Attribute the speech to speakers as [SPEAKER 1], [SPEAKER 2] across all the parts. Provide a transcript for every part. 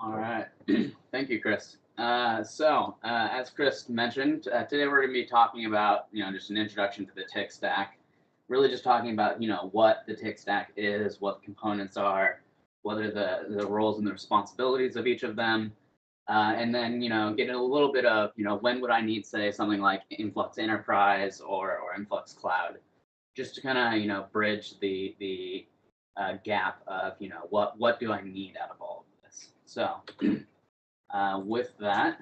[SPEAKER 1] All right. Thank you, Chris. As Chris mentioned, today we're going to be talking about, just an introduction to the TIC stack. Really just talking about, what the TIC stack is, what the components are, what are the roles and the responsibilities of each of them. And then, getting a little bit of, when would I need, say, something like Influx Enterprise or Influx Cloud, just to kind of, bridge the gap of, what do I need out of all of this. So with that,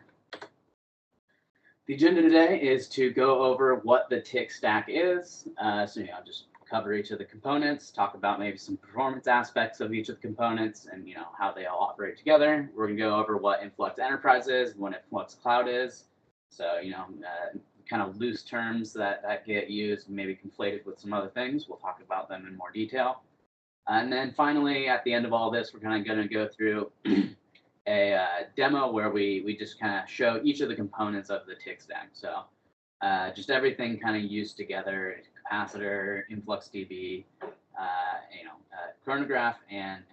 [SPEAKER 1] the agenda today is to go over what the TIC stack is. Just cover each of the components, talk about maybe some performance aspects of each of the components and, how they all operate together. We're going to go over what Influx Enterprise is, what Influx Cloud is. So, kind of loose terms that get used, maybe conflated with some other things. We'll talk about them in more detail. And then finally, at the end of all this, we're kind of going to go through a demo where we just kind of show each of the components of the TIC stack. So just everything kind of used together: Capacitor, Influx Db, Chronograph, and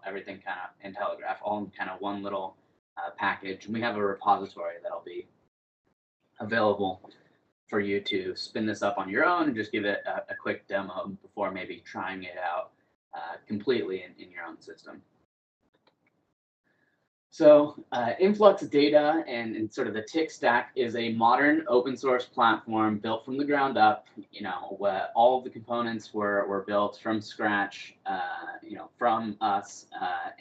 [SPEAKER 1] everything kind of, and Telegraph, all in kind of one little package. And we have a repository that'll be available for you to spin this up on your own and just give it a quick demo before maybe trying it out completely in your own system. So Influx Data and sort of the TIC stack is a modern open source platform built from the ground up. Where all of the components were built from scratch, from us,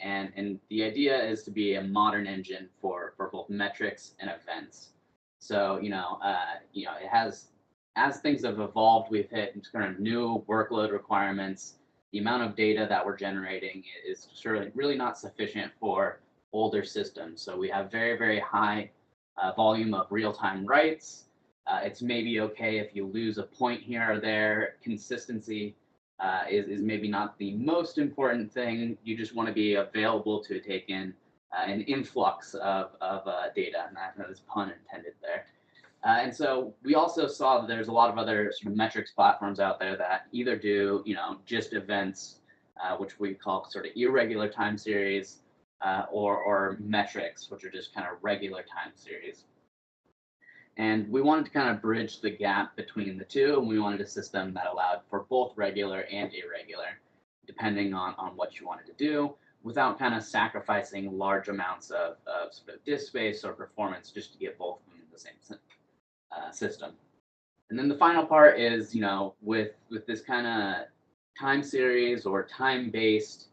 [SPEAKER 1] and the idea is to be a modern engine for both metrics and events. So it has, as things have evolved, we've hit kind of new workload requirements. The amount of data that we're generating is really not sufficient for older systems. So we have very, very high volume of real-time writes. It's maybe okay if you lose a point here or there. Consistency is maybe not the most important thing. You just want to be available to take in an influx of data, and that is pun intended there. And so we also saw that there's a lot of other sort of metrics platforms out there that either do, just events, which we call sort of irregular time series, or metrics, which are just kind of regular time series. And we wanted to kind of bridge the gap between the two, and we wanted a system that allowed for both regular and irregular, depending on what you wanted to do, without kind of sacrificing large amounts of sort of disk space or performance just to get both of them in the same system. And then the final part is, with this kind of time series or time-based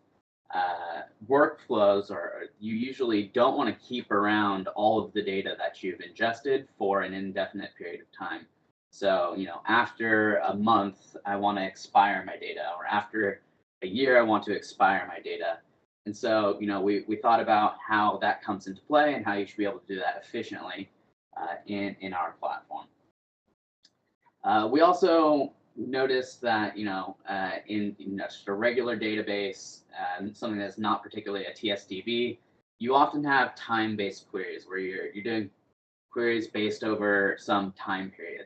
[SPEAKER 1] workflows, or you usually don't want to keep around all of the data that you've ingested for an indefinite period of time. So, after a month, I want to expire my data, or after a year, I want to expire my data. And so, we thought about how that comes into play and how you should be able to do that efficiently in our platform. We also noticed that, in just a regular database, something that's not particularly a TSDB, you often have time-based queries where you're doing queries based over some time period.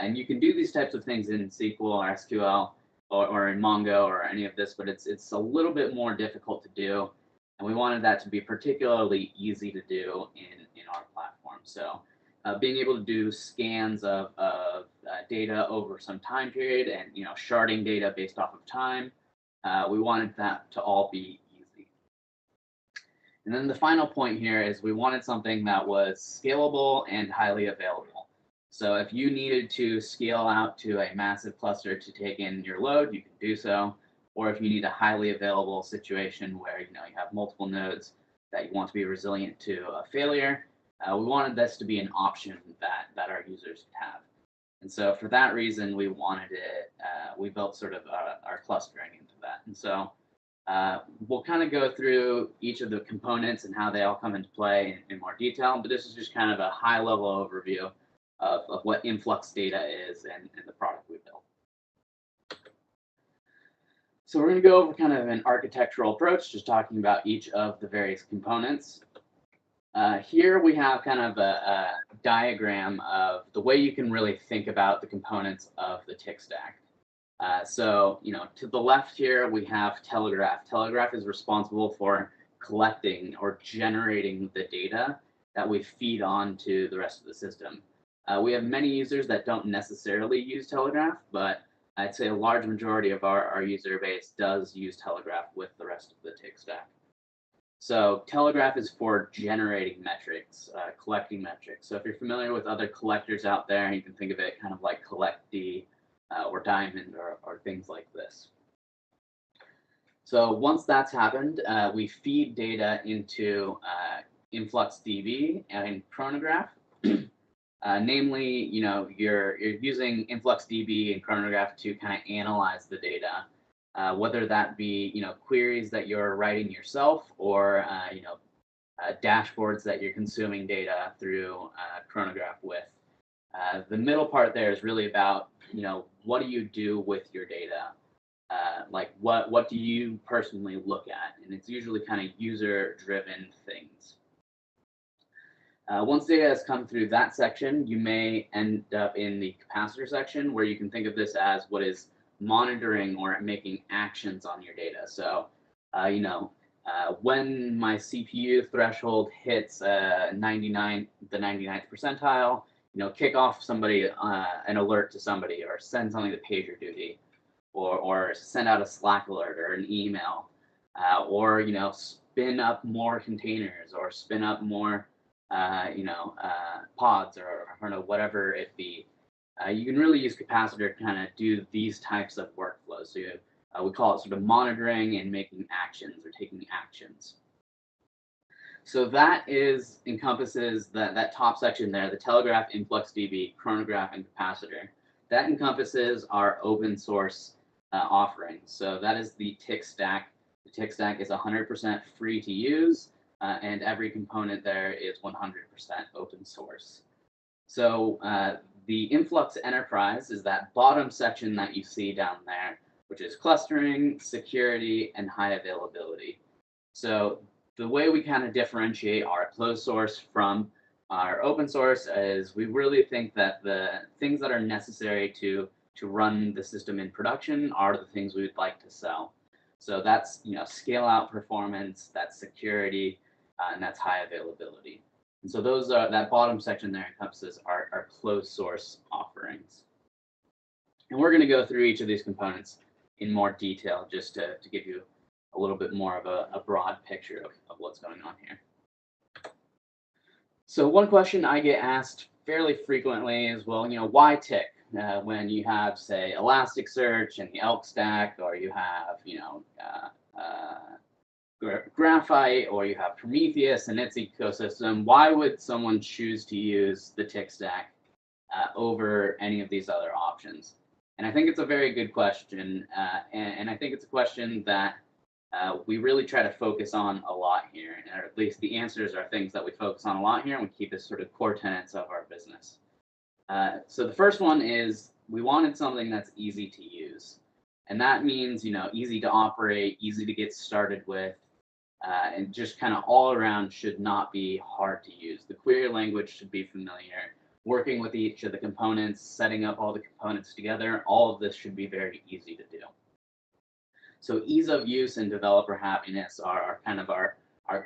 [SPEAKER 1] And you can do these types of things in SQL or SQL or in Mongo or any of this, but it's a little bit more difficult to do. And we wanted that to be particularly easy to do in our platform. So being able to do scans of data over some time period and, sharding data based off of time, we wanted that to all be easy. And then the final point here is we wanted something that was scalable and highly available. So if you needed to scale out to a massive cluster to take in your load, you can do so. Or if you need a highly available situation where, you have multiple nodes that you want to be resilient to a failure, we wanted this to be an option that our users have. And so for that reason, we wanted it, we built sort of our clustering into that. And so we'll kind of go through each of the components and how they all come into play in more detail, but this is just kind of a high-level overview of what Influx Data is and the product we built. So we're going to go over kind of an architectural approach, just talking about each of the various components. Here we have kind of a diagram of the way you can really think about the components of the TIC stack. So, to the left here, we have Telegraph. Telegraph is responsible for collecting or generating the data that we feed on to the rest of the system. We have many users that don't necessarily use Telegraph, but I'd say a large majority of our user base does use Telegraph with the rest of the TIG stack. So Telegraph is for generating metrics, collecting metrics. So if you're familiar with other collectors out there, you can think of it kind of like CollectD or Diamond or things like this. So once that's happened, we feed data into InfluxDB and Chronograph. Namely, you're using InfluxDB and Chronograph to kind of analyze the data, whether that be queries that you're writing yourself or dashboards that you're consuming data through Chronograph with. The middle part there is really about what do you do with your data, like what do you personally look at, and it's usually kind of user-driven things. Once data has come through that section, you may end up in the capacitor section, where you can think of this as what is monitoring or making actions on your data. So, when my CPU threshold hits the 99th percentile, kick off somebody an alert to somebody, or send something to PagerDuty, or send out a Slack alert or an email, or spin up more containers, or spin up more pods, or whatever it be. You can really use Capacitor to kind of do these types of workflows. So we call it sort of monitoring and making actions, or taking actions. So that encompasses that top section there, the Telegraph, InfluxDB, Chronograph, and Capacitor. That encompasses our open source offerings. So that is the TIG stack. The TIG stack is 100% free to use. And every component there is 100% open source. So the Influx Enterprise is that bottom section that you see down there, which is clustering, security, and high availability. So the way we kind of differentiate our closed source from our open source is we really think that the things that are necessary to run the system in production are the things we would like to sell. So that's scale out performance, that's security, and that's high availability. And so those are, that bottom section there encompasses our closed source offerings. And we're going to go through each of these components in more detail, just to give you a little bit more of a broad picture of what's going on here. So one question I get asked fairly frequently is, well, why TIG? When you have, say, Elasticsearch and the Elk stack, or you have, Graphite, or you have Prometheus and its ecosystem, why would someone choose to use the TIG stack over any of these other options? And I think it's a very good question, and I think it's a question that we really try to focus on a lot here, or at least the answers are things that we focus on a lot here, and we keep as sort of core tenets of our business. So the first one is we wanted something that's easy to use, and that means easy to operate, easy to get started with, and just kind of all around should not be hard to use. The query language should be familiar. Working with each of the components, setting up all the components together, all of this should be very easy to do. So ease of use and developer happiness are kind of our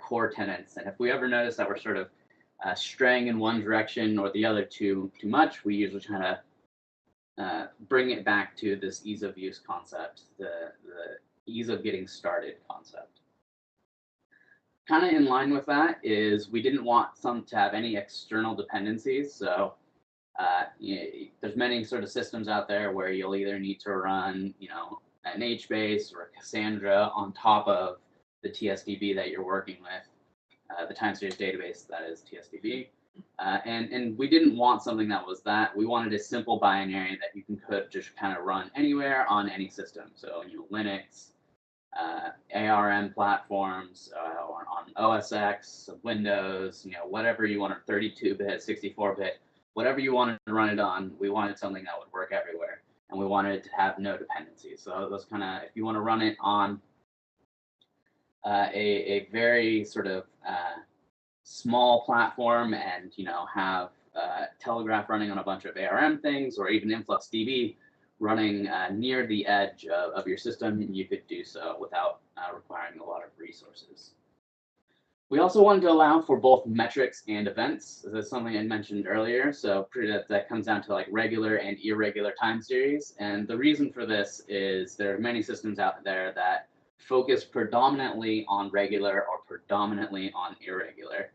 [SPEAKER 1] core tenets. And if we ever notice that we're sort of straying in one direction or the other too much, we usually kind of bring it back to this ease of use concept, the ease of getting started concept. Kind of in line with that is we didn't want some to have any external dependencies. So there's many sort of systems out there where you'll either need to run, an HBase or a Cassandra on top of the TSDB that you're working with, the time series database that is TSDB. And we didn't want something that was that. We wanted a simple binary that you could just kind of run anywhere on any system. So Linux, ARM platforms, or on OS X, Windows, whatever you want, 32-bit, 64-bit, whatever you wanted to run it on, we wanted something that would work everywhere. And we wanted it to have no dependencies. So those kind of, if you want to run it on a very sort of small platform and have Telegraph running on a bunch of ARM things, or even InfluxDB running near the edge of your system, you could do so without requiring a lot of resources. We also wanted to allow for both metrics and events. That's something I mentioned earlier. So that comes down to like regular and irregular time series. And the reason for this is there are many systems out there that focus predominantly on regular or predominantly on irregular.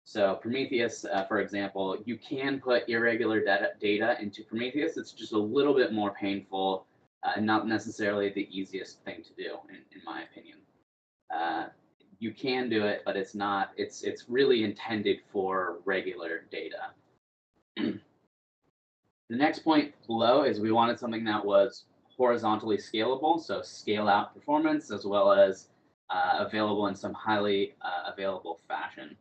[SPEAKER 1] So Prometheus, for example, you can put irregular data into Prometheus. It's just a little bit more painful and not necessarily the easiest thing to do, in my opinion. You can do it, but it's not. It's really intended for regular data. The next point below is we wanted something that was horizontally scalable, so scale out performance as well as available in some highly available fashion.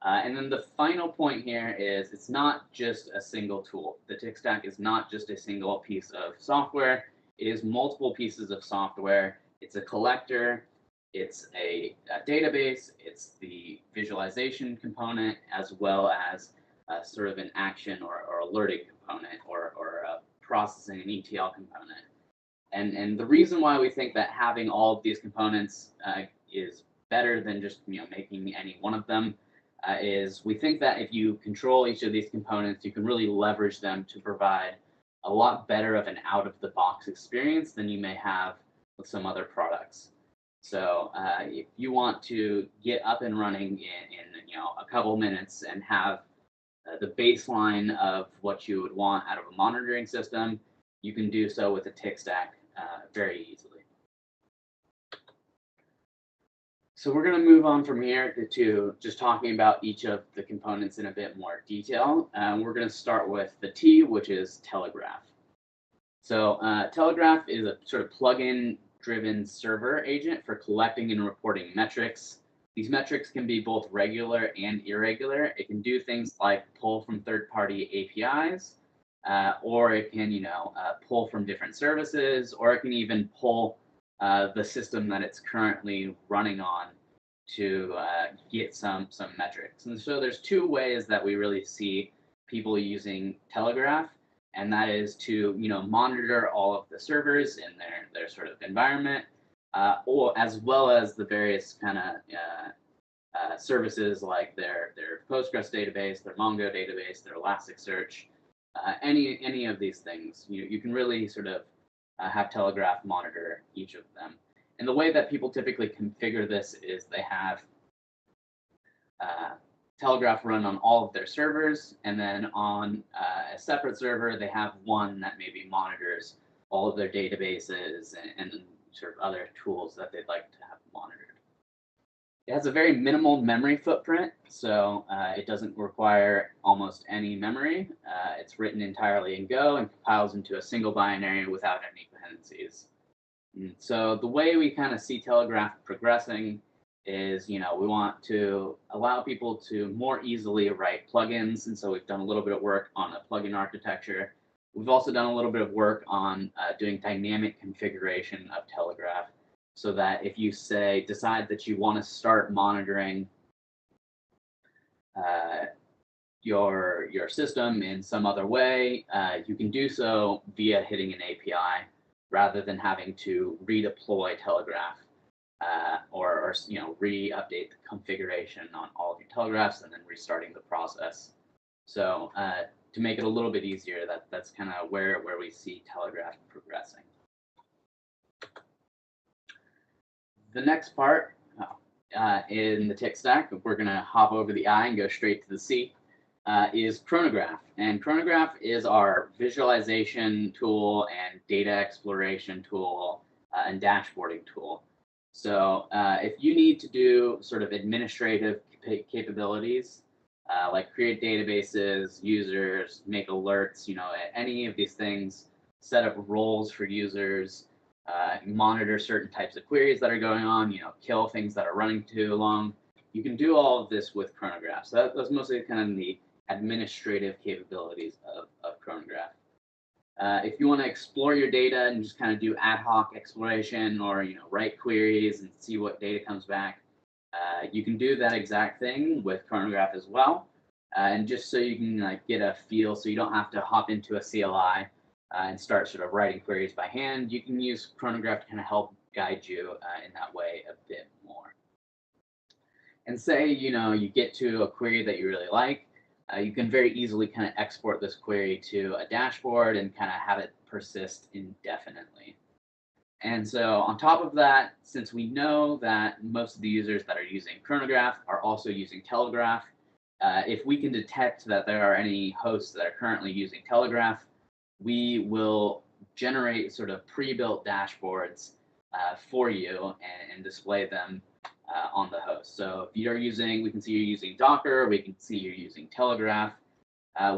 [SPEAKER 1] And then the final point here is it's not just a single tool. The tick stack is not just a single piece of software. It is multiple pieces of software. It's a collector. It's a database, it's the visualization component, as well as sort of an action or alerting component or processing an ETL component. And the reason why we think that having all of these components is better than just making any one of them is we think that if you control each of these components, you can really leverage them to provide a lot better of an out-of-the-box experience than you may have with some other products. So if you want to get up and running in a couple minutes and have the baseline of what you would want out of a monitoring system, you can do so with a tick stack very easily. So we're going to move on from here to just talking about each of the components in a bit more detail. We're going to start with the T, which is Telegraph. So Telegraph is a sort of plugin driven server agent for collecting and reporting metrics. These metrics can be both regular and irregular. It can do things like pull from third-party APIs, or it can, pull from different services, or it can even pull the system that it's currently running on to get some metrics. And so there's two ways that we really see people using Telegraph. And that is to monitor all of the servers in their sort of environment, or as well as the various kind of services like their Postgres database, their Mongo database, their Elasticsearch, any of these things. You can really sort of have Telegraph monitor each of them. And the way that people typically configure this is they have Telegraph run on all of their servers, and then on a separate server, they have one that maybe monitors all of their databases and sort of other tools that they'd like to have monitored. It has a very minimal memory footprint, so it doesn't require almost any memory. It's written entirely in Go and compiles into a single binary without any dependencies. And so the way we kind of see Telegraph progressing is, we want to allow people to more easily write plugins. And so we've done a little bit of work on a plugin architecture. We've also done a little bit of work on doing dynamic configuration of Telegraph so that if you decide that you want to start monitoring your system in some other way, you can do so via hitting an API rather than having to redeploy Telegraph. Or re-update the configuration on all of your telegraphs and then restarting the process. So to make it a little bit easier, that's kind of where we see Telegraph progressing. The next part in the tick stack, we're going to hop over the I and go straight to the C, is Chronograph. And Chronograph is our visualization tool and data exploration tool and dashboarding tool. So if you need to do sort of administrative capabilities, like create databases, users, make alerts, any of these things, set up roles for users, monitor certain types of queries that are going on, kill things that are running too long, you can do all of this with Chronograph. So that's mostly kind of the administrative capabilities of Chronograph. If you want to explore your data and just kind of do ad hoc exploration or write queries and see what data comes back, you can do that exact thing with Chronograph as well. And just so you can get a feel, so you don't have to hop into a CLI and start sort of writing queries by hand, you can use Chronograph to kind of help guide you in that way a bit more. And say, you get to a query that you really like, you can very easily kind of export this query to a dashboard and kind of have it persist indefinitely. And so on top of that, since we know that most of the users that are using Chronograph are also using Telegraph, if we can detect that there are any hosts that are currently using Telegraph, we will generate sort of pre-built dashboards for you and display them on the host. So if you're using, we can see you're using Docker, we can see you're using Telegraph.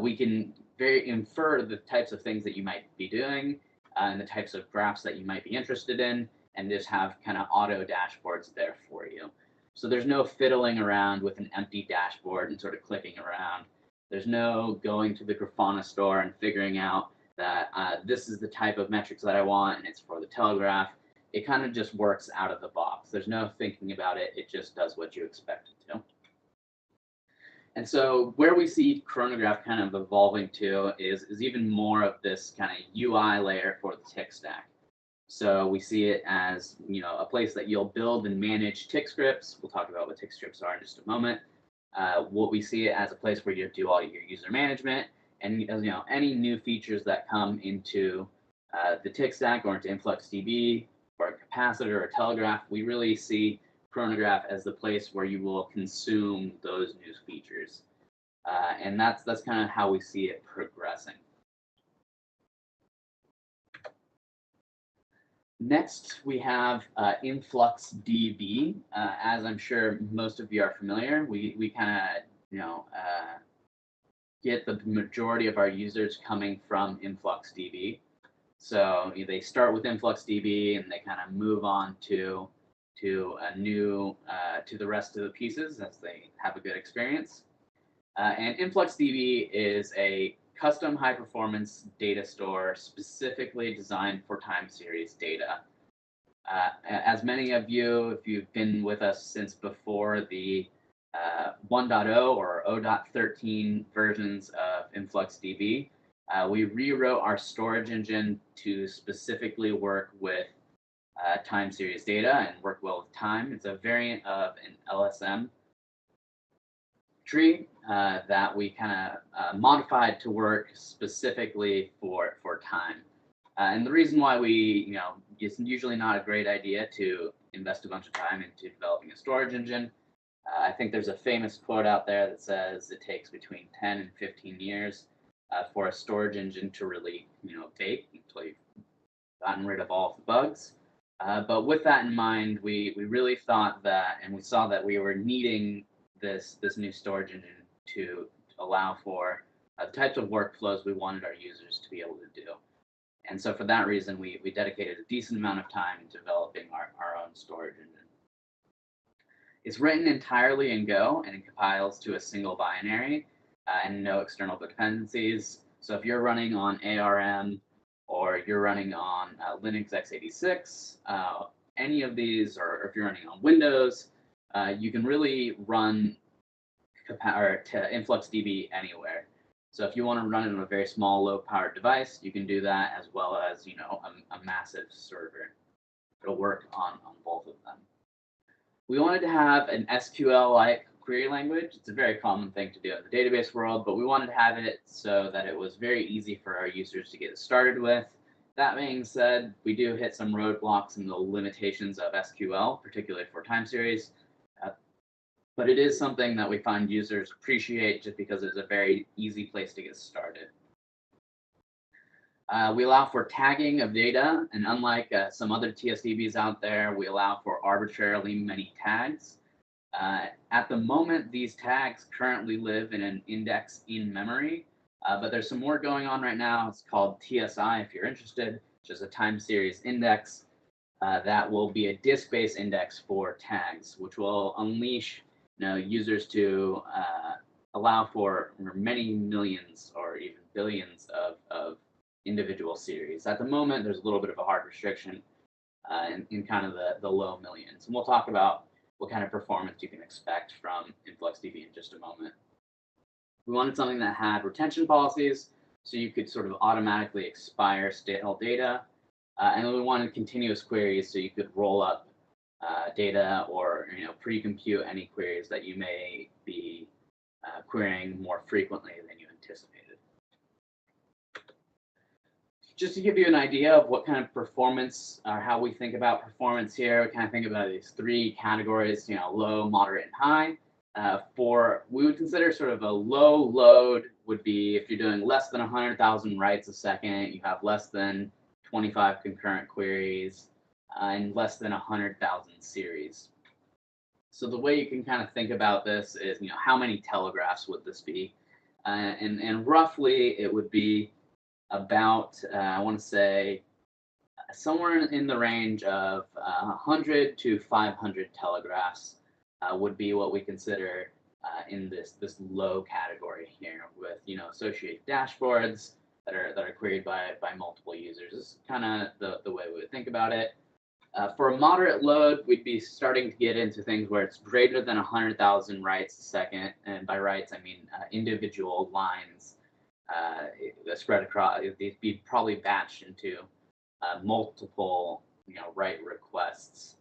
[SPEAKER 1] We can infer the types of things that you might be doing and the types of graphs that you might be interested in, and just have kind of auto dashboards there for you. So there's no fiddling around with an empty dashboard and sort of clicking around. There's no going to the Grafana store and figuring out that this is the type of metrics that I want and it's for the Telegraph. It kind of just works out of the box. There's no thinking about it. It just does what you expect it to. And so where we see Chronograph kind of evolving to is even more of this kind of UI layer for the tick stack. So we see it as a place that you'll build and manage tick scripts. We'll talk about what tick scripts are in just a moment. What we see it as a place where you do all your user management, and any new features that come into the tick stack or into InfluxDB or a Capacitor or Telegraph. We really see Chronograph as the place where you will consume those new features, and that's kind of how we see it progressing. Next, we have InfluxDB. As I'm sure most of you are familiar, we kind of get the majority of our users coming from InfluxDB. So they start with InfluxDB and they kind of move on to a new to the rest of the pieces as they have a good experience. And InfluxDB is a custom high-performance data store specifically designed for time series data. As many of you, if you've been with us since before the 1.0 or 0.13 versions of InfluxDB, we rewrote our storage engine to specifically work with time series data and work well with time. It's a variant of an LSM tree that we kind of modified to work specifically for time. And the reason why it's usually not a great idea to invest a bunch of time into developing a storage engine. I think there's a famous quote out there that says it takes between 10 and 15 years for a storage engine to really, bake until you've gotten rid of all of the bugs. But with that in mind, we really thought that, and we saw that we were needing this new storage engine to allow for the types of workflows we wanted our users to be able to do. And so for that reason, we dedicated a decent amount of time to developing our own storage engine. It's written entirely in Go, and it compiles to a single binary and no external dependencies. So if you're running on ARM or you're running on Linux x86, any of these, or if you're running on Windows, you can really run InfluxDB anywhere. So if you want to run it on a very small, low-powered device, you can do that, as well as a massive server. It'll work on both of them. We wanted to have an SQL-like query language. It's a very common thing to do in the database world, but we wanted to have it so that it was very easy for our users to get started with. That being said, we do hit some roadblocks in the limitations of SQL, particularly for time series. But it is something that we find users appreciate just because it's a very easy place to get started. We allow for tagging of data, and unlike some other TSDBs out there, we allow for arbitrarily many tags. At the moment, these tags currently live in an index in memory, but there's some more going on right now. It's called TSI, if you're interested, which is a time series index that will be a disk-based index for tags, which will unleash users to allow for many millions or even billions of individual series. At the moment, there's a little bit of a hard restriction in kind of the low millions. And we'll talk about what kind of performance you can expect from InfluxDB in just a moment. We wanted something that had retention policies, so you could sort of automatically expire stale data. And then we wanted continuous queries, so you could roll up data, or pre-compute any queries that you may be querying more frequently than you anticipated. Just to give you an idea of what kind of performance or how we think about performance here, we kind of think about these three categories, low, moderate, and high. We would consider sort of a low load would be if you're doing less than 100,000 writes a second, you have less than 25 concurrent queries, and less than 100,000 series. So the way you can kind of think about this is, how many telegraphs would this be? And roughly it would be about, I want to say, somewhere in the range of 100 to 500 telegraphs would be what we consider in this low category here, with associated dashboards that are queried by multiple users. This is kind of the way we would think about it. For a moderate load, we'd be starting to get into things where it's greater than 100,000 writes a second, and by writes I mean individual lines spread across. They'd be probably batched into multiple write requests.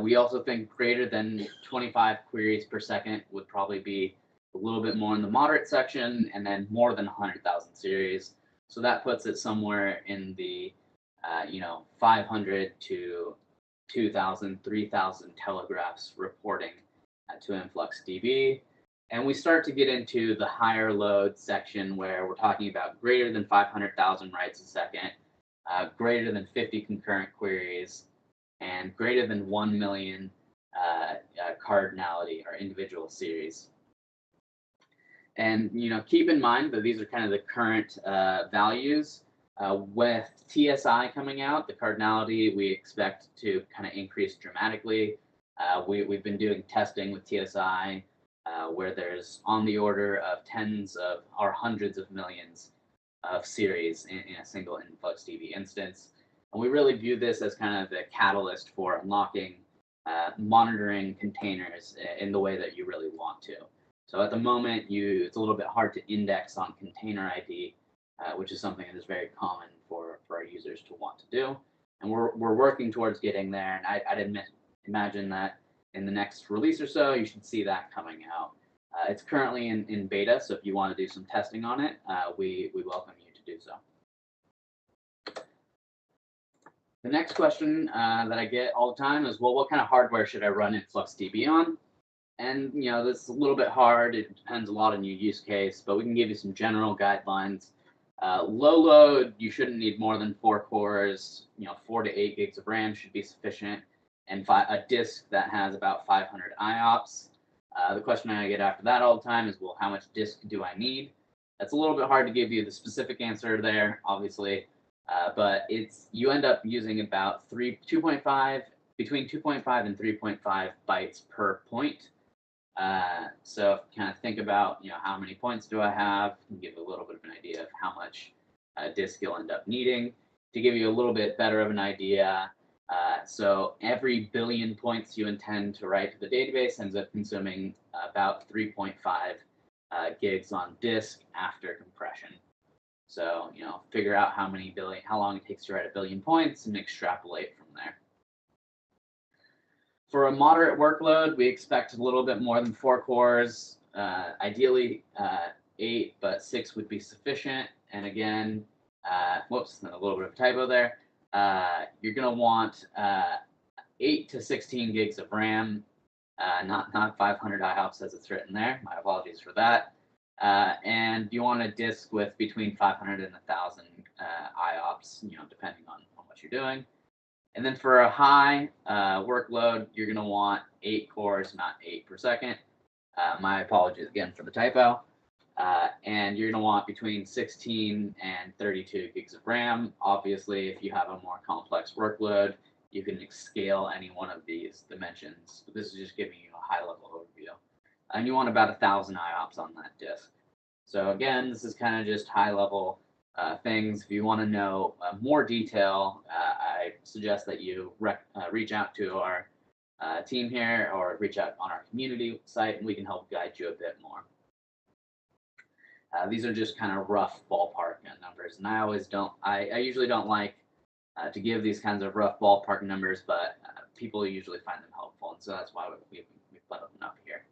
[SPEAKER 1] We also think greater than 25 queries per second would probably be a little bit more in the moderate section, and then more than 100,000 series. So that puts it somewhere in the 500 to 2,000, 3,000 telegraphs reporting to InfluxDB. And we start to get into the higher load section where we're talking about greater than 500,000 writes a second, greater than 50 concurrent queries, and greater than 1 million cardinality or individual series. And keep in mind that these are kind of the current values. With TSI coming out, the cardinality we expect to kind of increase dramatically. We've been doing testing with TSI where there's on the order of tens of or hundreds of millions of series in a single InfluxDB instance. And we really view this as kind of the catalyst for unlocking monitoring containers in the way that you really want to. So at the moment, it's a little bit hard to index on container ID, which is something that is very common for our users to want to do. And we're working towards getting there. And I'd imagine that in the next release or so, you should see that coming out. It's currently in beta, so if you want to do some testing on it, we welcome you to do so. The next question that I get all the time is, well, what kind of hardware should I run InfluxDB on? And this is a little bit hard. It depends a lot on your use case, but we can give you some general guidelines. Low load, you shouldn't need more than 4 cores. 4 to 8 gigs of RAM should be sufficient, and a disk that has about 500 IOPS. The question I get after that all the time is, well, how much disk do I need? That's a little bit hard to give you the specific answer there, obviously, but you end up using about between 2.5 and 3.5 bytes per point. So kind of think about, how many points do I have, and give a little bit of an idea of how much disk you'll end up needing. To give you a little bit better of an idea, so every billion points you intend to write to the database ends up consuming about 3.5 gigs on disk after compression. So, figure out how long it takes to write a billion points and extrapolate from there. For a moderate workload, we expect a little bit more than 4 cores, ideally 8, but 6 would be sufficient. And again, whoops, a little bit of a typo there. You're going to want 8 to 16 gigs of RAM, not 500 IOPS as it's written there. My apologies for that. And you want a disk with between 500 and 1,000 IOPS, depending on what you're doing. And then for a high workload, you're going to want 8 cores, not 8 per second. My apologies again for the typo. And you're going to want between 16 and 32 gigs of RAM. Obviously, if you have a more complex workload, you can scale any one of these dimensions. But this is just giving you a high-level overview. And you want about 1,000 IOPS on that disk. So again, this is kind of just high-level things. If you want to know more detail, I suggest that you reach out to our team here or reach out on our community site, and we can help guide you a bit more. These are just kind of rough ballpark numbers, and I usually don't like to give these kinds of rough ballpark numbers, but people usually find them helpful, and so that's why we put them up here.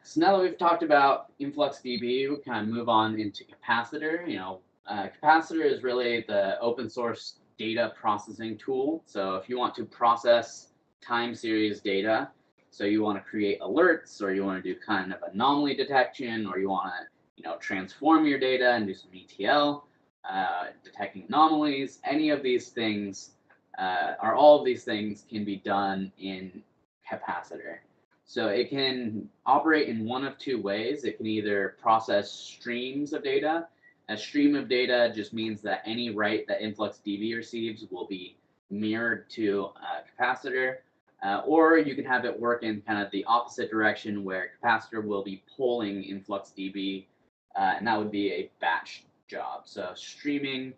[SPEAKER 1] So now that we've talked about InfluxDB, we kind of move on into Capacitor. Capacitor is really the open source data processing tool. So if you want to process time series data, so you want to create alerts, or you want to do kind of anomaly detection, or you want to transform your data and do some ETL, detecting anomalies, any of these things, or all of these things can be done in Capacitor. So it can operate in one of two ways. It can either process streams of data. A stream of data just means that any write that InfluxDB receives will be mirrored to Capacitor, or you can have it work in kind of the opposite direction, where Capacitor will be polling InfluxDB, and that would be a batch job. So streaming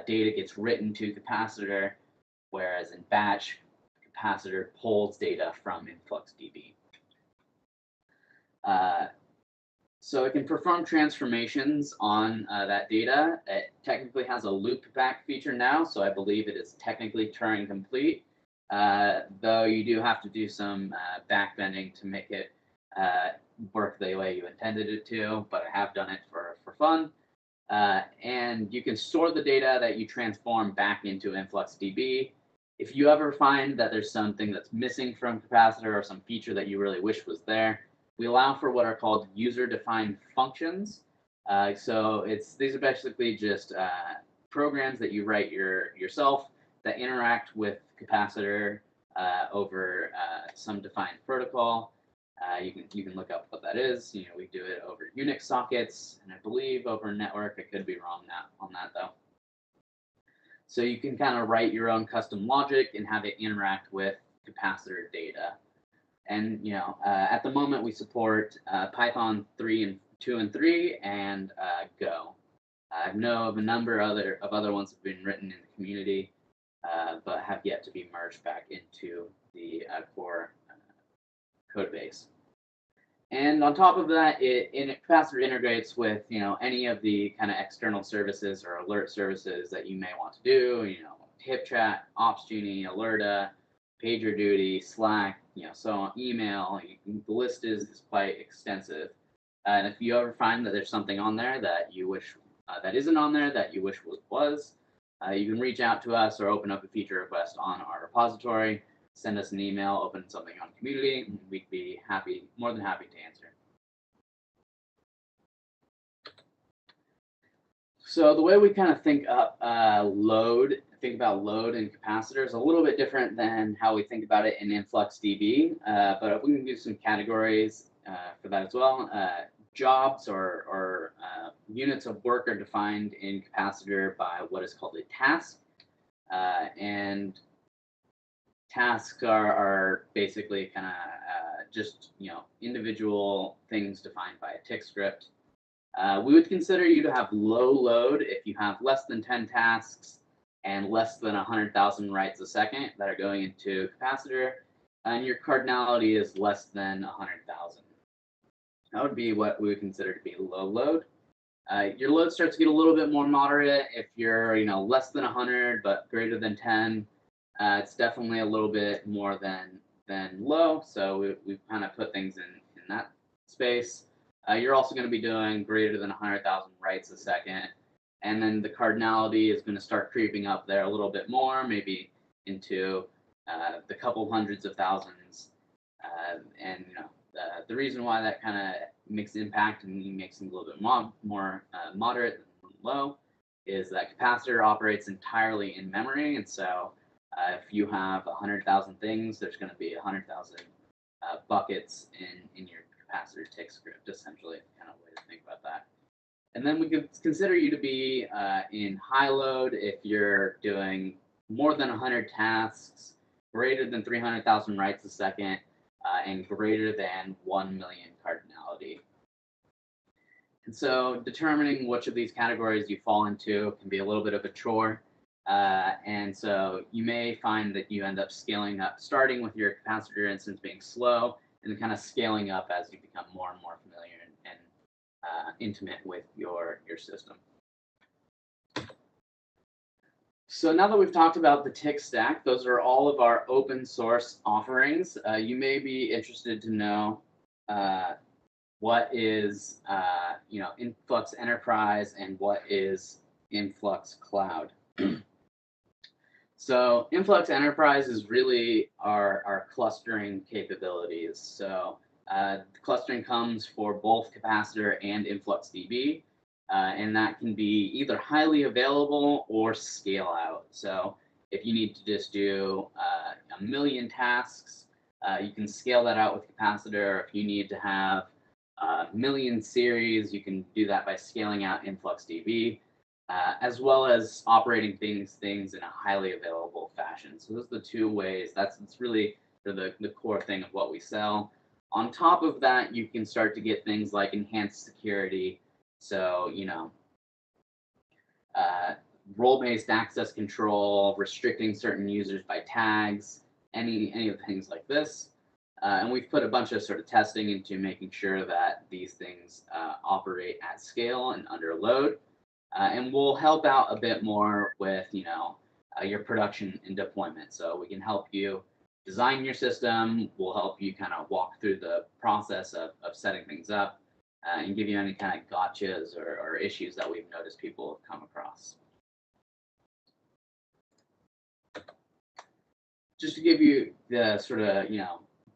[SPEAKER 1] data gets written to Capacitor, whereas in batch, Capacitor pulls data from InfluxDB. So it can perform transformations on that data. It technically has a loopback feature now, so I believe it is technically Turing complete, though you do have to do some backbending to make it work the way you intended it to, but I have done it for fun. And you can store the data that you transform back into InfluxDB. If you ever find that there's something that's missing from Capacitor or some feature that you really wish was there, we allow for what are called user-defined functions. So these are basically just programs that you write yourself that interact with Capacitor over some defined protocol. You can look up what that is. We do it over Unix sockets, and I believe over network. I could be wrong on that though. So you can kind of write your own custom logic and have it interact with Capacitor data. And at the moment we support Python 2 and 3 and Go. I know of a number of other ones that have been written in the community, but have yet to be merged back into the core code base. And on top of that, Capacitor integrates with any of the kind of external services or alert services that you may want to do. HipChat, OpsGenie, Alerta, PagerDuty, Slack, so on, email. The list is quite extensive. And if you ever find that there's something on there that you wish that isn't on there that you wish was, you can reach out to us or open up a feature request on our repository. Send us an email, open something on community, and we'd be more than happy to answer. So the way we kind of think about load in Capacitor is a little bit different than how we think about it in InfluxDB, but we can do some categories for that as well. Jobs or units of work are defined in Capacitor by what is called a task, and tasks are basically kind of just individual things defined by a tick script. We would consider you to have low load if you have less than 10 tasks and less than 100,000 writes a second that are going into Capacitor, and your cardinality is less than 100,000. That would be what we would consider to be low load. Your load starts to get a little bit more moderate if you're less than 100 but greater than 10. It's definitely a little bit more than low, so we've kind of put things in that space. You're also going to be doing greater than 100,000 writes a second, and then the cardinality is going to start creeping up there a little bit more, maybe into the couple hundreds of thousands. And the reason why that kind of makes impact and makes things a little bit more moderate than low is that Capacitor operates entirely in memory, and so if you have 100,000 things, there's going to be 100,000 buckets in your Capacitor tick script, essentially, kind of way to think about that. And then we could consider you to be in high load if you're doing more than 100 tasks, greater than 300,000 writes a second, and greater than 1 million cardinality. And so determining which of these categories you fall into can be a little bit of a chore. And so you may find that you end up scaling up, starting with your Capacitor instance being slow, and then kind of scaling up as you become more and more familiar and intimate with your system. So now that we've talked about the TIC stack, those are all of our open source offerings. You may be interested to know what is Influx Enterprise and what is Influx Cloud. So Influx Enterprise is really our clustering capabilities. So clustering comes for both Capacitor and Influx Db, and that can be either highly available or scale out. So if you need to just do 1 million tasks, you can scale that out with Capacitor. If you need to have 1 million series, you can do that by scaling out Influx Db. As well as operating things in a highly available fashion. So those are the two ways. That's really the core thing of what we sell. On top of that, you can start to get things like enhanced security. So, role-based access control, restricting certain users by tags, any of the things like this. And we've put a bunch of sort of testing into making sure that these things operate at scale and under load. And we'll help out a bit more with, your production and deployment. So we can help you design your system. We'll help you kind of walk through the process of setting things up and give you any kind of gotchas or issues that we've noticed people have come across. Just to give you the sort of,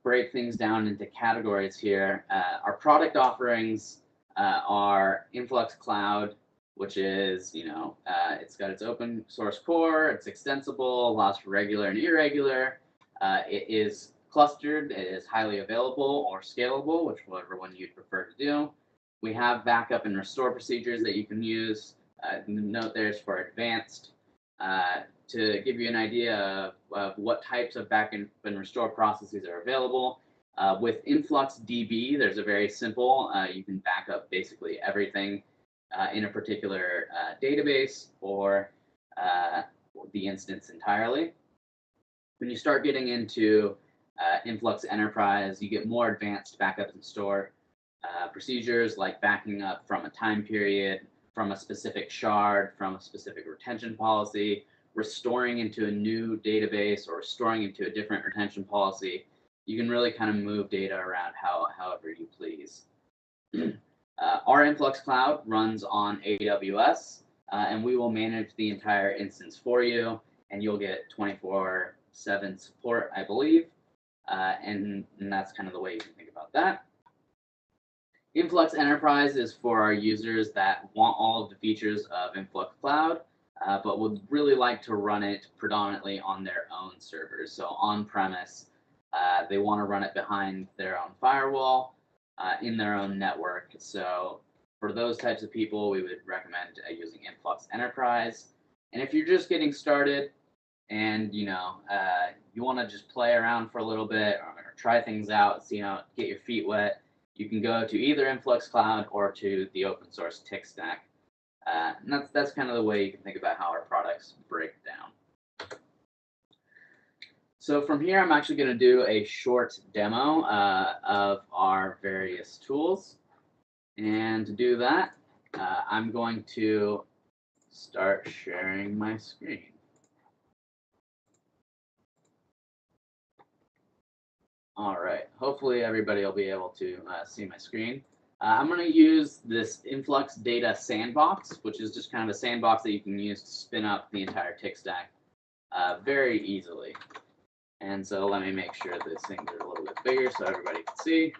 [SPEAKER 1] break things down into categories here, our product offerings are Influx Cloud, which is, it's got its open source core, it's extensible, allows for regular and irregular. It is clustered, it is highly available or scalable, whichever one you'd prefer to do. We have backup and restore procedures that you can use. Note there's for advanced. To give you an idea of what types of backup and restore processes are available, with Influx Db, there's a very simple, you can back up basically everything in a particular database or the instance entirely. When you start getting into Influx Enterprise, you get more advanced backup and store procedures like backing up from a time period, from a specific shard, from a specific retention policy, restoring into a new database or restoring into a different retention policy. You can really kind of move data around however you please. Our Influx Cloud runs on AWS, and we will manage the entire instance for you, and you'll get 24/7 support, I believe, and that's kind of the way you can think about that. Influx Enterprise is for our users that want all of the features of Influx Cloud, but would really like to run it predominantly on their own servers. So on-premise, they want to run it behind their own firewall, in their own network. So for those types of people, we would recommend using Influx Enterprise. And if you're just getting started and you want to just play around for a little bit or try things out, get your feet wet, you can go to either Influx Cloud or to the open source TIC stack. And that's kind of the way you can think about how our products break down. So from here, I'm actually going to do a short demo of our various tools. And to do that, I'm going to start sharing my screen. All right, hopefully everybody will be able to see my screen. I'm going to use this Influx Data Sandbox, which is just kind of a sandbox that you can use to spin up the entire TIC stack very easily. And so let me make sure these things are a little bit bigger so everybody can see.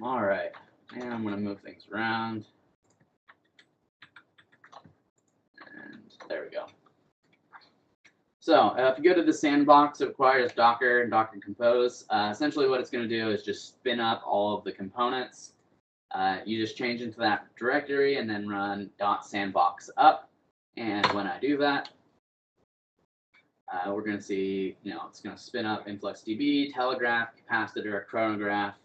[SPEAKER 1] All right, and I'm going to move things around. And there we go. So if you go to the sandbox, it requires Docker and Docker Compose. Essentially what it's going to do is just spin up all of the components. You just change into that directory and then run .sandbox up. And when I do that, we're going to see, it's going to spin up Influx Db, Telegraph, Capacitor, Chronograph,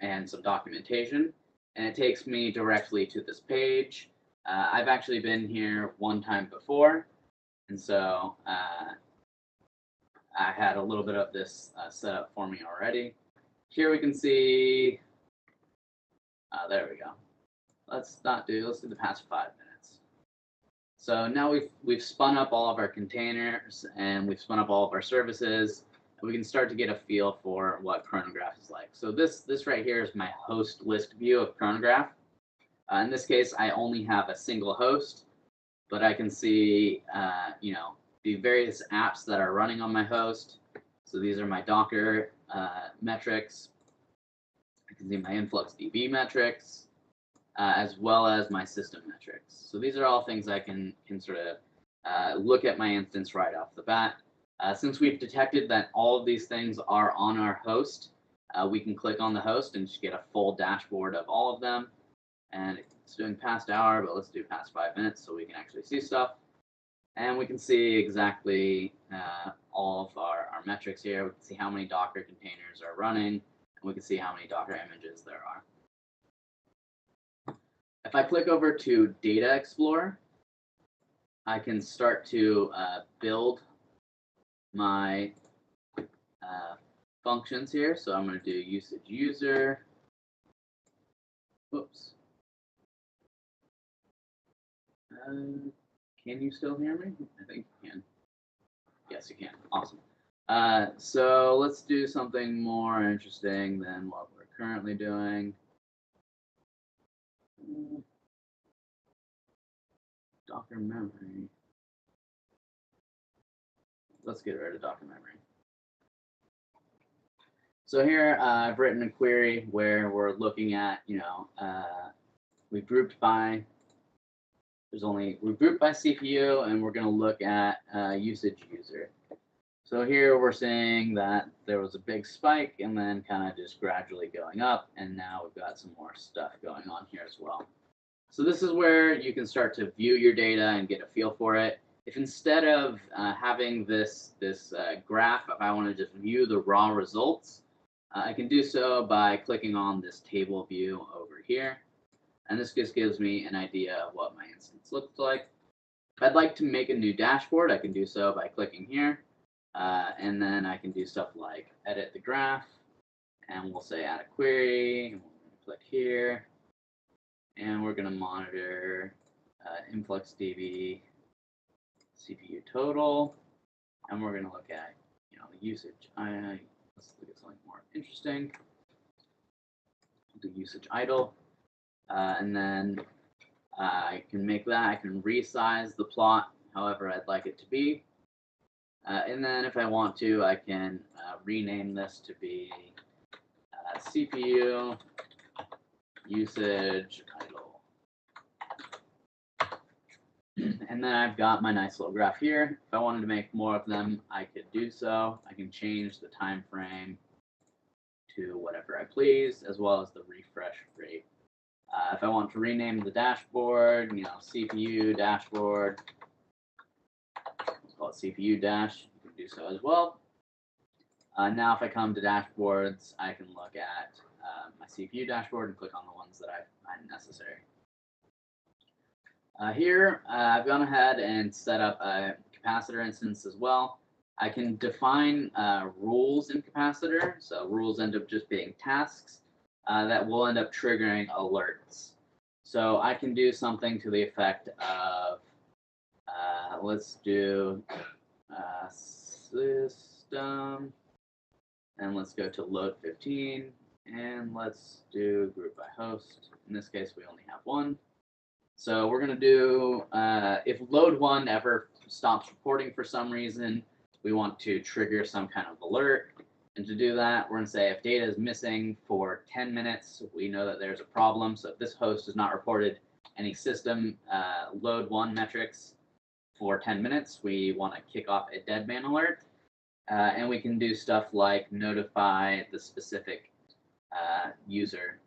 [SPEAKER 1] and some documentation. And it takes me directly to this page. I've actually been here one time before. And so I had a little bit of this set up for me already. Here we can see, there we go. Let's do the past 5 minutes. So now we've spun up all of our containers and we've spun up all of our services. And we can start to get a feel for what Chronograph is like. So this right here is my host list view of Chronograph. In this case, I only have a single host, but I can see the various apps that are running on my host. So these are my Docker metrics. I can see my Influx Db metrics, as well as my system metrics. So these are all things I can sort of look at my instance right off the bat. Since we've detected that all of these things are on our host, we can click on the host and just get a full dashboard of all of them. And it's doing past hour, but let's do past 5 minutes so we can actually see stuff. And we can see exactly all of our metrics here. We can see how many Docker containers are running, and we can see how many Docker images there are. If I click over to Data Explorer, I can start to build my functions here. So I'm going to do usage user. Whoops. Can you still hear me? I think you can. Yes, you can. Awesome. So let's do something more interesting than what we're currently doing. Docker memory. Let's get rid of Docker memory. So here I've written a query where we're looking at, we've grouped by. We're grouped by CPU, and we're going to look at usage user. So here we're seeing that there was a big spike and then kind of just gradually going up, and now we've got some more stuff going on here as well. So this is where you can start to view your data and get a feel for it. If instead of having this graph, if I want to just view the raw results, I can do so by clicking on this table view over here. And this just gives me an idea of what my instance looks like. If I'd like to make a new dashboard, I can do so by clicking here. And then I can do stuff like edit the graph. And we'll say add a query. And we'll click here. And we're going to monitor Influx Db CPU total. And we're going to look at usage. Let's look at something more interesting. The usage idle. And then I can make that. I can resize the plot however I'd like it to be. And then if I want to, I can rename this to be CPU usage idle. And then I've got my nice little graph here. If I wanted to make more of them, I could do so. I can change the time frame to whatever I please, as well as the refresh rate. If I want to rename the dashboard, CPU dashboard, let's call it CPU dash, you can do so as well. Now if I come to dashboards, I can look at my CPU dashboard and click on the ones that I find necessary. Here, I've gone ahead and set up a capacitor instance as well. I can define rules in Capacitor, so rules end up just being tasks that will end up triggering alerts. So I can do something to the effect of, let's do system, and let's go to load 15, and let's do group by host. In this case, we only have one. So we're going to do, if load 1 ever stops reporting for some reason, we want to trigger some kind of alert. And to do that, we're going to say if data is missing for 10 minutes, we know that there's a problem. So if this host has not reported any system load 1 metrics for 10 minutes, we want to kick off a dead man alert. And we can do stuff like notify the specific user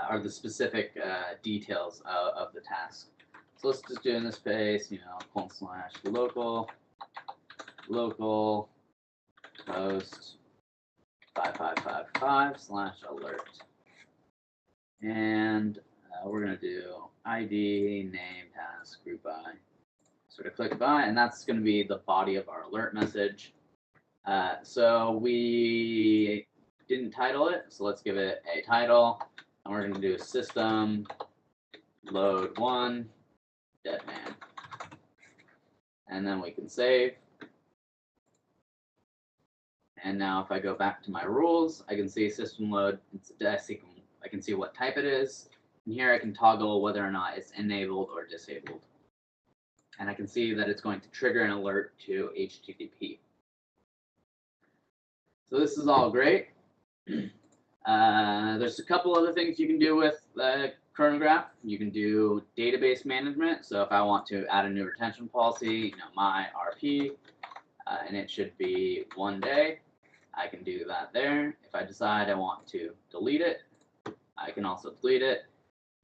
[SPEAKER 1] or the specific details of the task. So let's just do in this space, /local host 5555/alert. And we're going to do ID, name, task, group by, sort of click by, and that's going to be the body of our alert message. So we didn't title it, so let's give it a title. And we're going to do system load 1 dead man. And then we can save. And now if I go back to my rules, I can see system load. I can see what type it is. And here I can toggle whether or not it's enabled or disabled. And I can see that it's going to trigger an alert to HTTP. So this is all great. There's a couple other things you can do with Chronograph. You can do database management. So if I want to add a new retention policy, my RP, and it should be 1 day, I can do that there. If I decide I want to delete it, I can also delete it.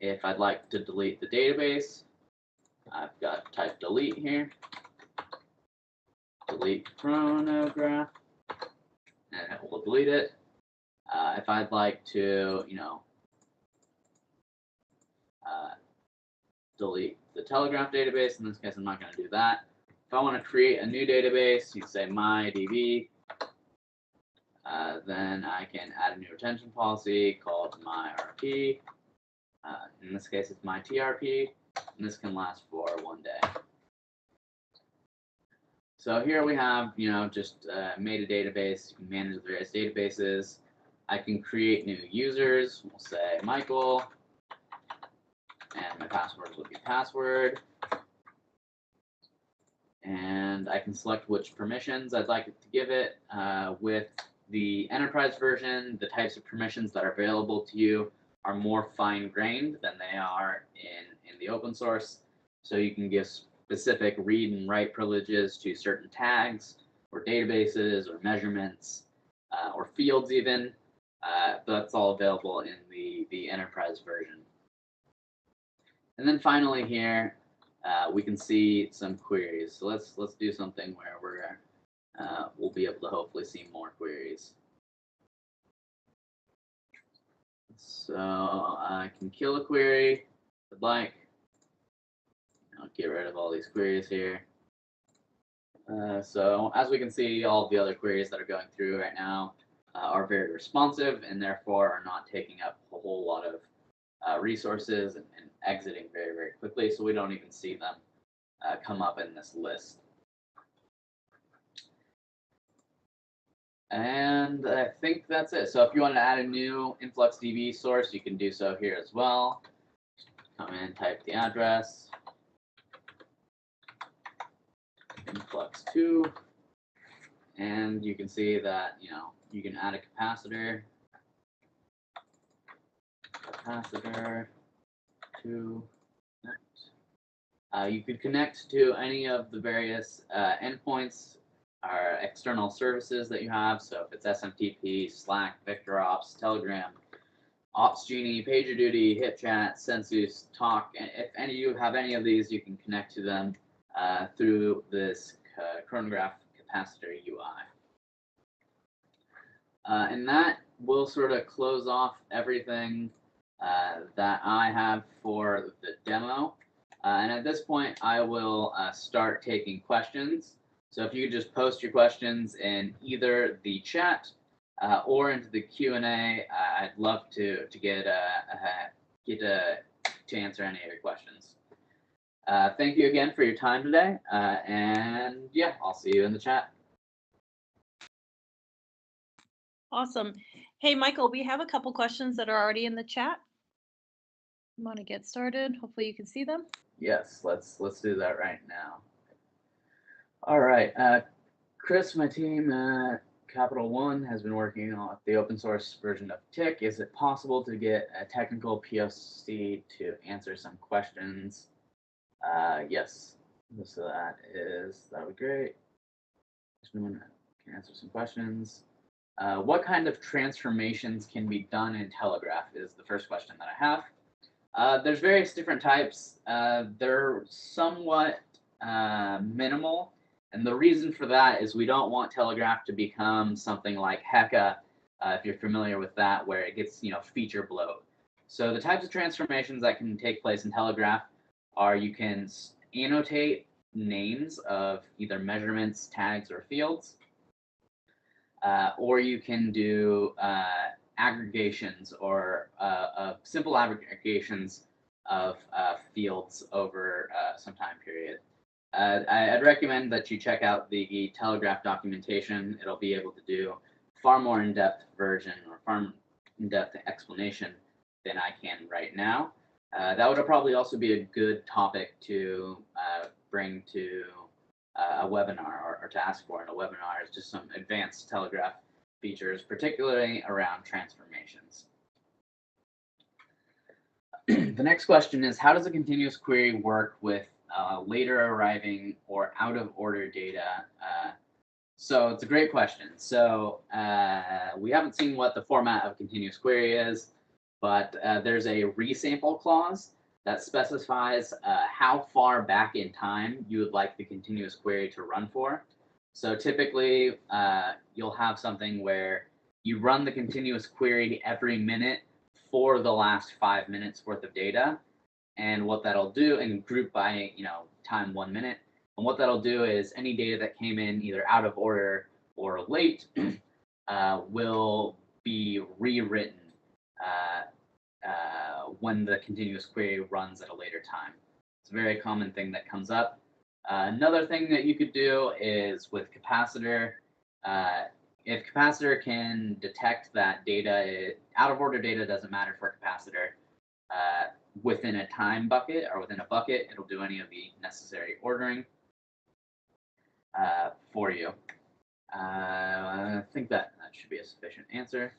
[SPEAKER 1] If I'd like to delete the database, I've got type delete here. Delete Chronograph, and it will delete it. If I'd like to, delete the Telegraph database, in this case, I'm not going to do that. If I want to create a new database, you say my DB. Then I can add a new retention policy called my RP. In this case, it's my TRP, and this can last for 1 day. So here we have, just made a database. You can manage the various databases. I can create new users. We'll say Michael, and my passwords will be password. And I can select which permissions I'd like it to give it. With the enterprise version, the types of permissions that are available to you are more fine-grained than they are in the open source. So you can give specific read and write privileges to certain tags or databases or measurements or fields even. That's all available in the enterprise version. And then finally here, we can see some queries. So let's do something where we'll be able to hopefully see more queries. So I can kill a query if I'd like. I'll get rid of all these queries here. So as we can see, all of the other queries that are going through right now are very responsive and therefore are not taking up a whole lot of resources and exiting very, very quickly. So we don't even see them come up in this list. And I think that's it. So if you want to add a new Influx Db source, you can do so here as well. Come in, type the address, Influx2, and you can see that you can add a capacitor to you could connect to any of the various endpoints or external services that you have. So if it's SMTP, Slack, VectorOps, Telegram, OpsGenie, PagerDuty, HipChat, Sensus, Talk, and if any of you have any of these, you can connect to them through this Chronograph capacitor UI. And that will sort of close off everything that I have for the demo. And at this point, I will start taking questions. So if you could just post your questions in either the chat or into the Q&A, I'd love to answer any of your questions. Thank you again for your time today, and yeah, I'll see you in the chat.
[SPEAKER 2] Awesome. Hey, Michael, we have a couple questions that are already in the chat. You want to get started? Hopefully you can see them.
[SPEAKER 1] Yes, let's do that right now. All right, Chris, my team, Capital One, has been working on the open source version of Tick. Is it possible to get a technical POC to answer some questions? Yes, so that would be great. Someone can answer some questions. What kind of transformations can be done in Telegraph is the first question that I have. There's various different types. They're somewhat minimal, and the reason for that is we don't want Telegraph to become something like Heka, if you're familiar with that, where it gets feature bloat. So the types of transformations that can take place in Telegraph are you can annotate names of either measurements, tags, or fields, or you can do aggregations or simple aggregations of fields over some time period. I'd recommend that you check out the Telegraph documentation. It'll be able to do far more in-depth version or far in-depth explanation than I can right now. That would probably also be a good topic to bring to a webinar or to ask for in a webinar, is just some advanced Telegraph features, particularly around transformations. The next question is, how does a continuous query work with later arriving or out of order data? So it's a great question. So we haven't seen what the format of a continuous query is, but there's a resample clause that specifies how far back in time you would like the continuous query to run for. So typically, you'll have something where you run the continuous query every minute for the last 5 minutes worth of data. And what that'll do, and group by time 1 minute. And what that'll do is any data that came in either out of order or late will be rewritten when the continuous query runs at a later time. It's a very common thing that comes up. Another thing that you could do is with Capacitor. If Capacitor can detect that data, out of order data doesn't matter for Capacitor. Within a time bucket or within a bucket, it'll do any of the necessary ordering for you. I think that should be a sufficient answer.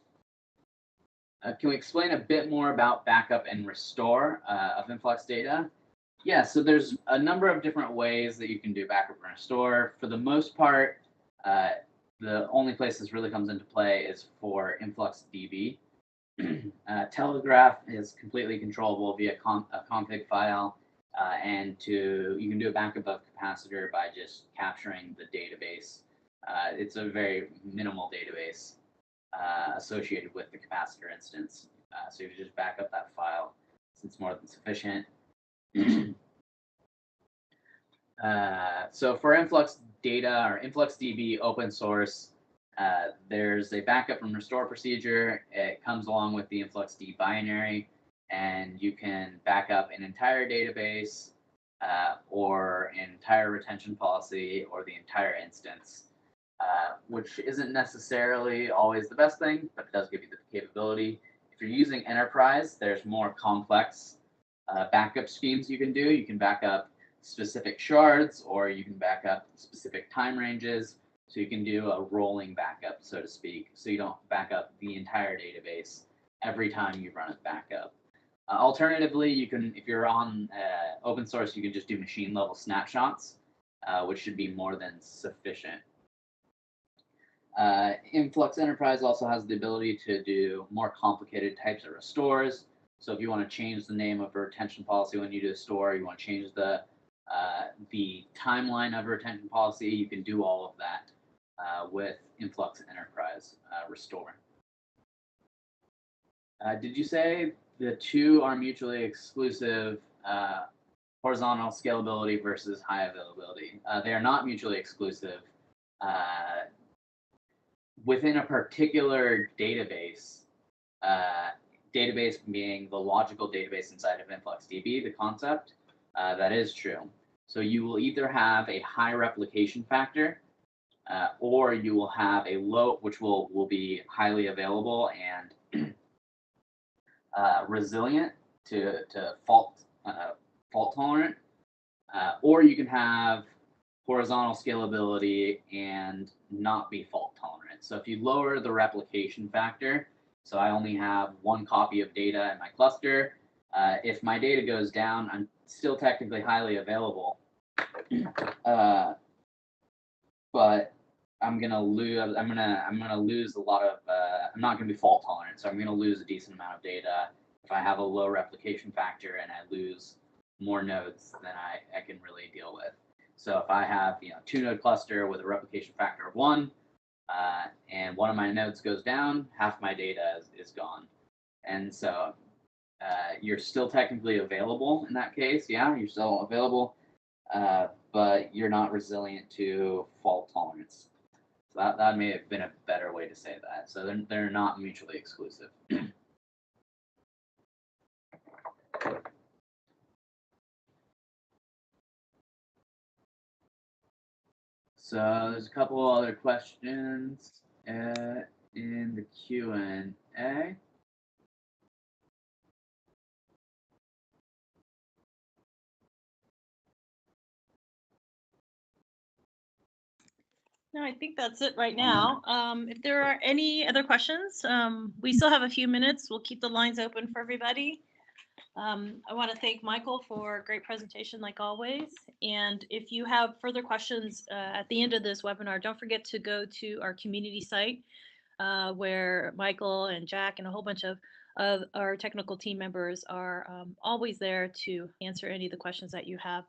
[SPEAKER 1] Can we explain a bit more about backup and restore of Influx data? Yeah, so there's a number of different ways that you can do backup and restore. For the most part, the only place this really comes into play is for Influx Db. Telegraph is completely controllable via a config file, and you can do a backup of Capacitor by just capturing the database. It's a very minimal database associated with the Capacitor instance, so you just back up that file. It's more than sufficient. So for Influx data or Influx DB open source, there's a backup and restore procedure. It comes along with the Influx D binary, and you can back up an entire database or an entire retention policy or the entire instance, which isn't necessarily always the best thing, but it does give you the capability. If you're using enterprise, there's more complex backup schemes you can do. You can back up specific shards, or you can back up specific time ranges. So you can do a rolling backup, so to speak, so you don't back up the entire database every time you run a backup. Alternatively, you can, if you're on open source, you can just do machine level snapshots, which should be more than sufficient. Influx Enterprise also has the ability to do more complicated types of restores. So if you want to change the name of a retention policy when you do a store, you want to change the timeline of a retention policy, you can do all of that with Influx Enterprise restore. Did you say the two are mutually exclusive, horizontal scalability versus high availability? They are not mutually exclusive. Within a particular database, database being the logical database inside of InfluxDB, the concept, that is true. So you will either have a high replication factor, or you will have a low, which will be highly available and resilient to fault tolerant, or you can have horizontal scalability and not be fault tolerant. So if you lower the replication factor, so I only have one copy of data in my cluster, if my data goes down, I'm still technically highly available, but I'm gonna lose. I'm gonna lose a lot of. I'm not gonna be fault tolerant, so I'm gonna lose a decent amount of data if I have a low replication factor and I lose more nodes than I can really deal with. So if I have 2-node cluster with a replication factor of 1, and one of my nodes goes down, half my data is gone, and so you're still technically available in that case. Yeah, you're still available, but you're not resilient to fault tolerance. So that may have been a better way to say that. So they're not mutually exclusive. So there's a couple other questions in the Q&A.
[SPEAKER 2] No, I think that's it right now. If there are any other questions, we still have a few minutes. We'll keep the lines open for everybody. I want to thank Michael for a great presentation like always. And if you have further questions at the end of this webinar, don't forget to go to our community site where Michael and Jack and a whole bunch of our technical team members are always there to answer any of the questions that you have.